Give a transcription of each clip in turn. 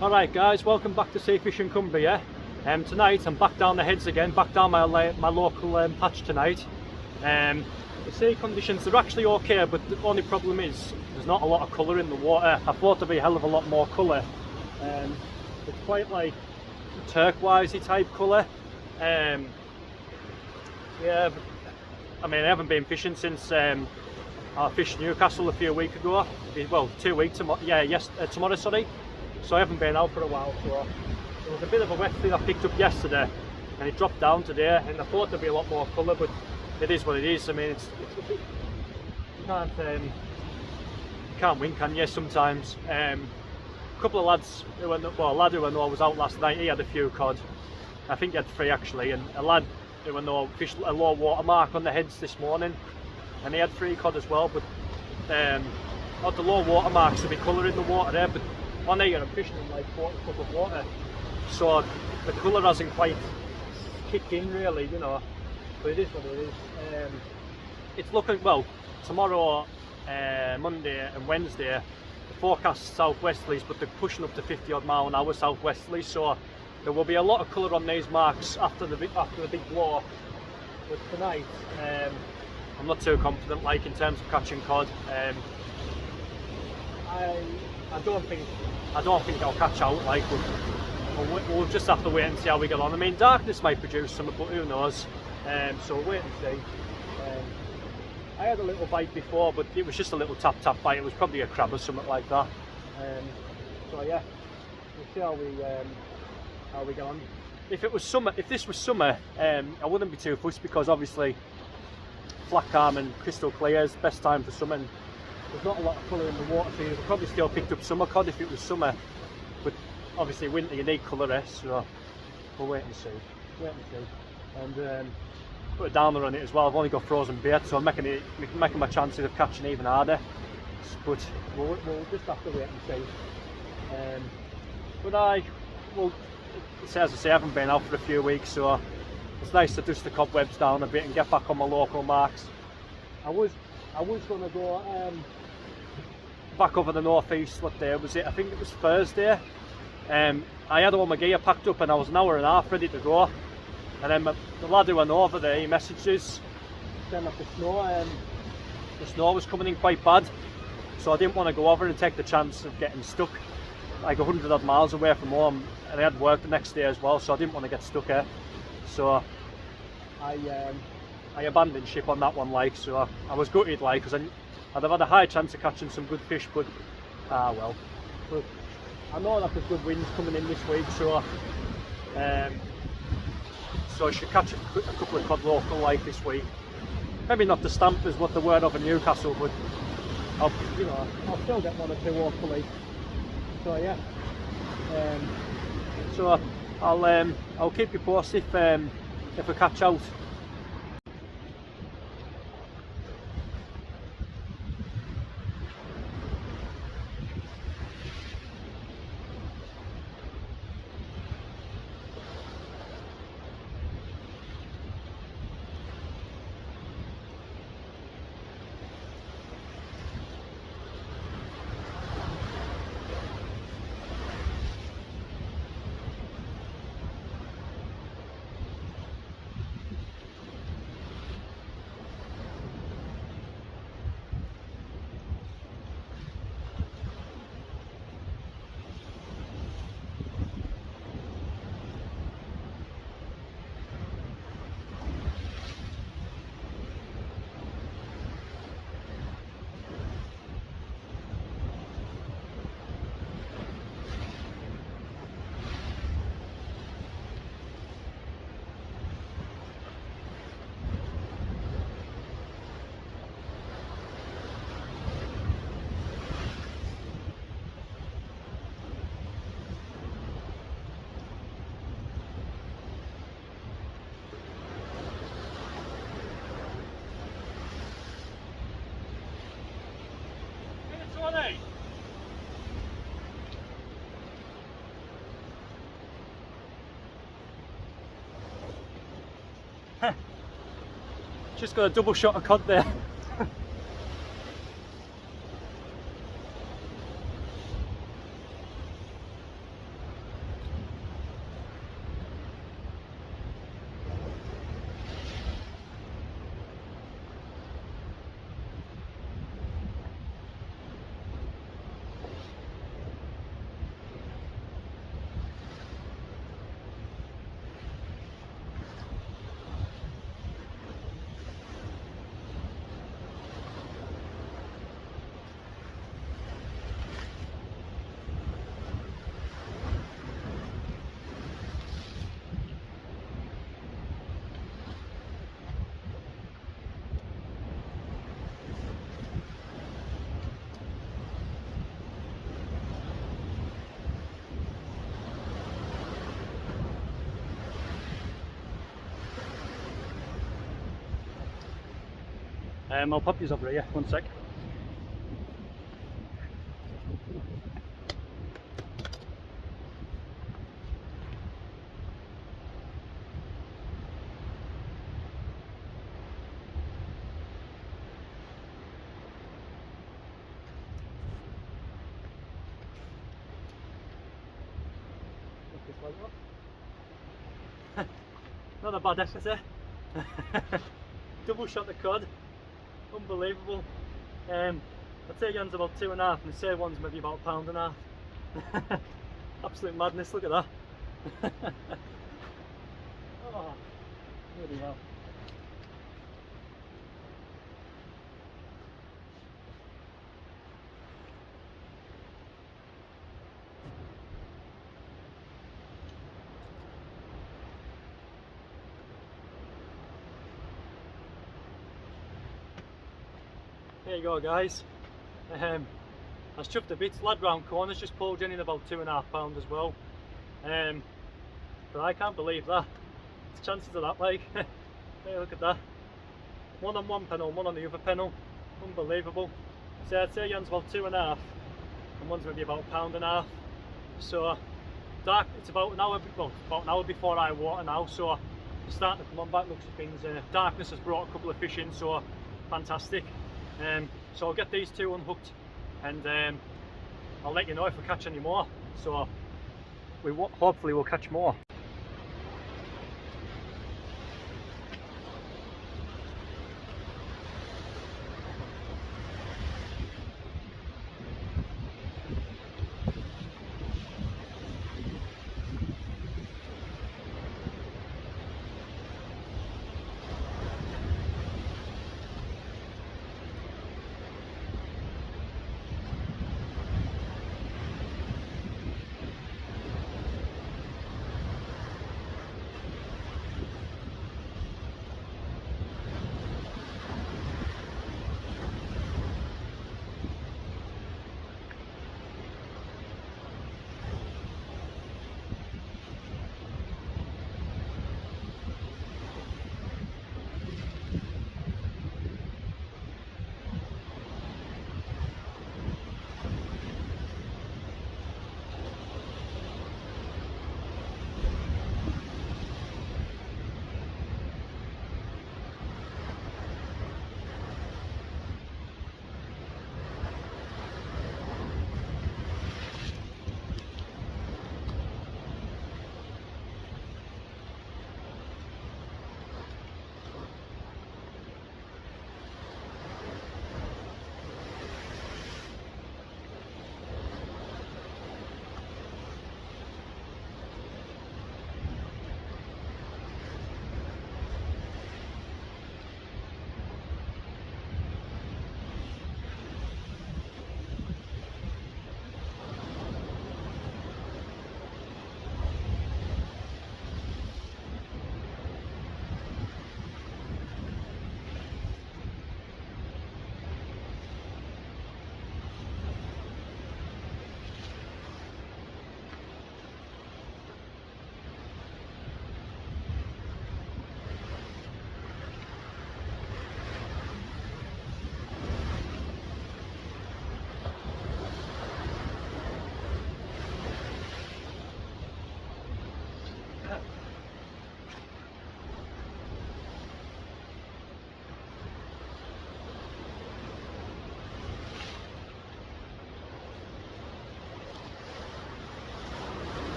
Alright guys, welcome back to Sea Fishing Cumbria. Tonight I'm back down the heads again, back down my local patch tonight. The sea conditions are actually okay, but the only problem is there's not a lot of colour in the water. I thought there'd be a hell of a lot more colour. It's quite like turquoisey type colour. Yeah, I mean I haven't been fishing since I fished Newcastle a few weeks ago. Well, 2 weeks, tomorrow, sorry. So I haven't been out for a while, so there was a bit of a wet thing I picked up yesterday and it dropped down today, and I thought there'd be a lot more colour, but it is what it is. I mean, it's a bit, you can't win, can you, sometimes. A couple of lads, a lad who I know was out last night, he had a few cod. I think he had 3 actually, and a lad who I know fished a low water mark on the heads this morning, and he had 3 cod as well, but not the low water marks will be colour in the water there, but on here I'm fishing in like 40 foot of water, so the colour hasn't quite kicked in really, you know, but it is what it is. It's looking, well, tomorrow, Monday and Wednesday, the forecast southwesterlies, but they're pushing up to 50 odd mile an hour southwesterlies, so there will be a lot of colour on these marks after the big blow. But tonight, I'm not too confident, like, in terms of catching cod. I don't think I'll catch out, like, we'll just have to wait and see how we get on. I mean, darkness might produce some, but who knows. So we'll wait and see. I had a little bite before, but it was just a little tap bite. It was probably a crab or something like that. So yeah, we'll see how we get on. If this was summer, I wouldn't be too fussed, because obviously flat calm and crystal clear is the best time for swimming. There's not a lot of colour in the water, so you'd probably still picked up summer cod if it was summer. But obviously winter you need colour, so we'll wait and see. And put a downer on it as well. I've only got frozen bait, so I'm making my chances of catching even harder. But we'll just have to wait and see. But as I say, I haven't been out for a few weeks, so it's nice to dust the cobwebs down a bit and get back on my local marks. I was going to go back over the northeast. What day was it? I think it was Thursday. I had all my gear packed up and I was an hour and a half ready to go, and then the lad who went over there, he messages saying that the snow was coming in quite bad, so I didn't want to go over and take the chance of getting stuck like 100 odd miles away from home, and I had work the next day as well, so I didn't want to get stuck here. So I abandoned ship on that one, like, so I was gutted, like, because I'd have had a high chance of catching some good fish, but well. But I know that there's good winds coming in this week, so I should catch a couple of cod local, like, this week. Maybe not the stamp is what the word of in Newcastle, but I'll still get 1 or 2 locally. So yeah. So I'll keep you posted if I catch out. Just got a double shot of cod there. I'll pop these over here, 1 sec. Not a bad effort, eh? Double shot the cod, unbelievable. I'd say Jan's about 2.5 and the say one's maybe about £1.5. Absolute madness, look at that. Oh, bloody hell. There you go, guys. I was chuffed a bit. Lad round corners just pulled in about £2.5 as well. But I can't believe that. There's chances of that, like. Hey, look at that. One on one panel, one on the other panel. Unbelievable. So I'd say Jan's about 2.5 and one's maybe about £1.5. So dark. It's about an hour. Well, about an hour before I water now. So it's starting to come on back. Looks of things. Darkness has brought a couple of fish in. So fantastic. So I'll get these two unhooked and I'll let you know if we catch any more. So hopefully we'll catch more.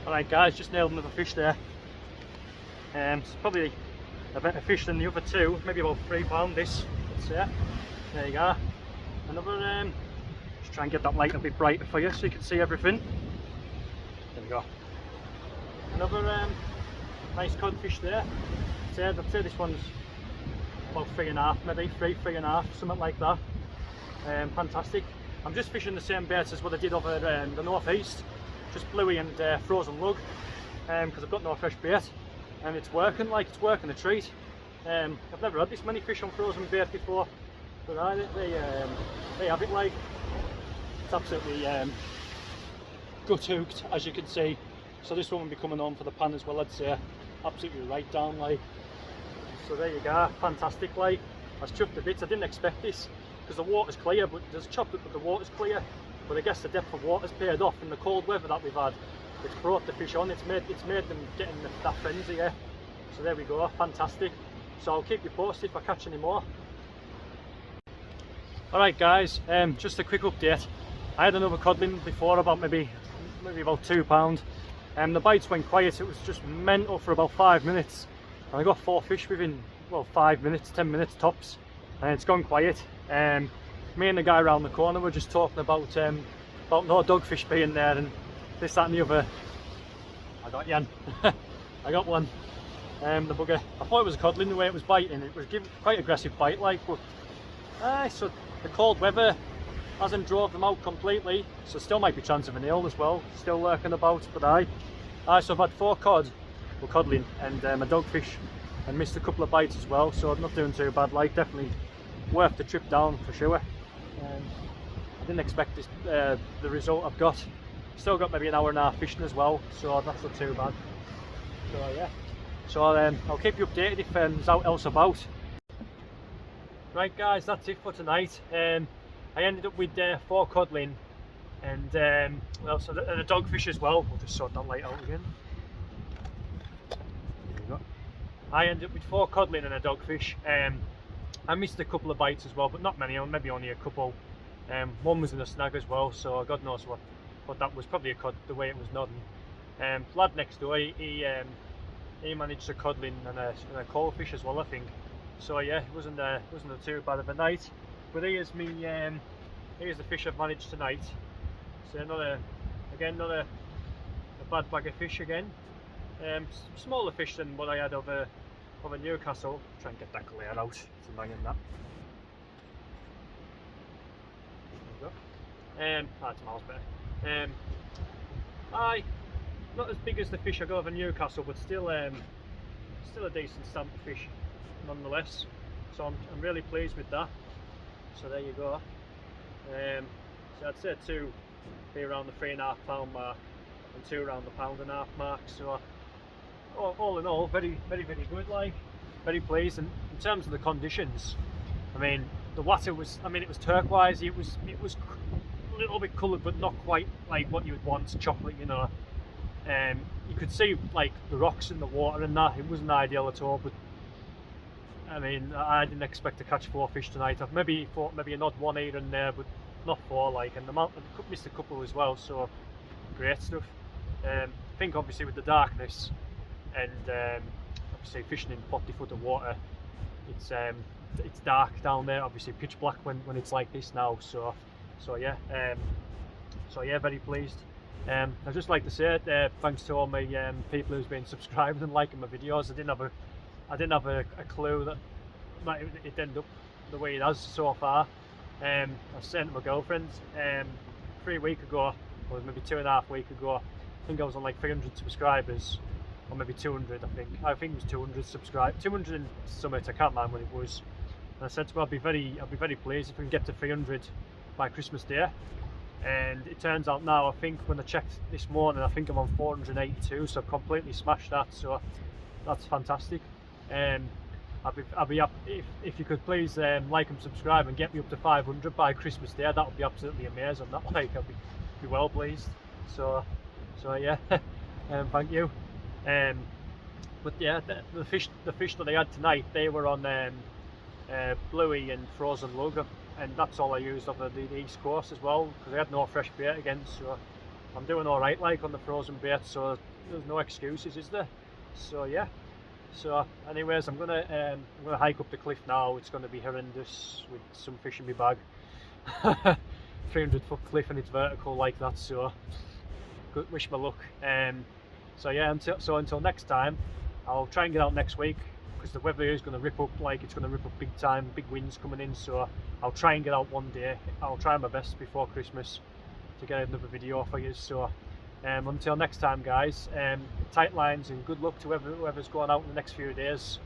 Alright guys, just nailed another fish there. It's probably a better fish than the other two, maybe about £3 this. That's it. There you go. Another, just try and get that light a bit brighter for you so you can see everything. There we go. Another nice codfish there. I'd say this one's about 3.5, maybe 3.5, something like that. Fantastic. I'm just fishing the same baits as what I did over the northeast. Just bluey and frozen lug, because I've got no fresh bait, and it's working a treat. I've never had this many fish on frozen bait before, but they have it like. It's absolutely gut hooked, as you can see. So this one will be coming on for the pan as well, I'd say. absolutely right down like. So there you go, fantastic like. I was chuffed to bits. I didn't expect this because the water's clear, but there's chopped it, but the water's clear. But I guess the depth of water's paid off in the cold weather that we've had. It's brought the fish on. It's made them getting that frenzy. Yeah. So there we go, fantastic. So I'll keep you posted if I catch any more. Alright guys, just a quick update. I had another codling before, about maybe about £2. The bites went quiet. It was just mental for about 5 minutes. And I got 4 fish within, well, 5 minutes, 10 minutes tops. And it's gone quiet. Me and the guy around the corner were just talking about no dogfish being there and this, that and the other. I got Jan. I got one. The bugger. I thought it was a codling the way it was biting. It was giving quite aggressive bite like, but so the cold weather hasn't drove them out completely, so still might be chance of an eel as well, still lurking about. But so I've had 4 cod, or codling, and a dogfish, and missed a couple of bites as well, so I'm not doing too bad like. Definitely worth the trip down for sure. I didn't expect this, the result I've got. Still got maybe an hour and a half fishing as well, so that's not too bad. So yeah, so I'll keep you updated if there's out else about. Right guys, that's it for tonight. I ended up with 4 codling and and a dogfish as well. We'll just sort that light out again. There we go. I ended up with 4 codling and a dogfish. I missed a couple of bites as well, but not many, maybe only a couple. One was in a snag as well, so God knows what that was. Probably a cod, the way it was nodding. Lad next door, he managed a codling and a coalfish as well, I think. So yeah, it wasn't too bad of a night. But here's the fish I've managed tonight. So not a bad bag of fish again. Smaller fish than what I had over Newcastle. Try and get that glare out. It's annoying that. There we go. It's miles better. Not as big as the fish I got over Newcastle, but still a decent stamp of fish nonetheless. So I'm really pleased with that. So there you go. So I'd say 2 be around the 3.5 pound mark, and 2 around the 1.5 pound mark. So all in all, very good. Like, very pleased. And in terms of the conditions, I mean, the water was, it was turquoise. It was a little bit coloured, but not quite like what you would want, chocolate, you know. You could see like the rocks in the water and that. It wasn't ideal at all, but I mean, I didn't expect to catch 4 fish tonight. I've maybe thought maybe an odd one here and there, but not 4 like. And I missed a couple as well, so great stuff. I think obviously with the darkness and obviously fishing in 40 foot of water, it's dark down there. Obviously pitch black when it's like this now. So yeah, very pleased. I'd just like to say thanks to all my people who's been subscribing and liking my videos. I didn't have a clue that it ended up the way it has so far. I was saying to my girlfriend 3 weeks ago, or maybe 2.5 weeks ago, I think I was on like 300 subscribers, or maybe 200. I think it was 200 subscribers, 200 and something. I can't remember when it was. And I said to her, I'll be very pleased if we can get to 300 by Christmas Day. And it turns out now, I think when I checked this morning, I think I'm on 482, so I've completely smashed that. So that's fantastic. I'll be up if you could please like and subscribe and get me up to 500 by Christmas Day. That would be absolutely amazing. That, like, I'll be well pleased. So yeah, thank you. But yeah, the fish that I had tonight, they were on bluey and frozen lug, and that's all I used over the east coast as well, because I had no fresh bait again. So I'm doing all right like on the frozen bait. So there's no excuses, is there? So yeah. So anyways, I'm gonna hike up the cliff now. It's gonna be horrendous with some fish in my bag. 300 foot cliff and it's vertical like that, so good, wish me luck. So yeah, until next time, I'll try and get out next week, because the weather is going to rip up, like it's going to rip up big time, big winds coming in. So I'll try and get out one day. I'll try my best before Christmas to get another video for you. So until next time guys, tight lines and good luck to whoever's going out in the next few days.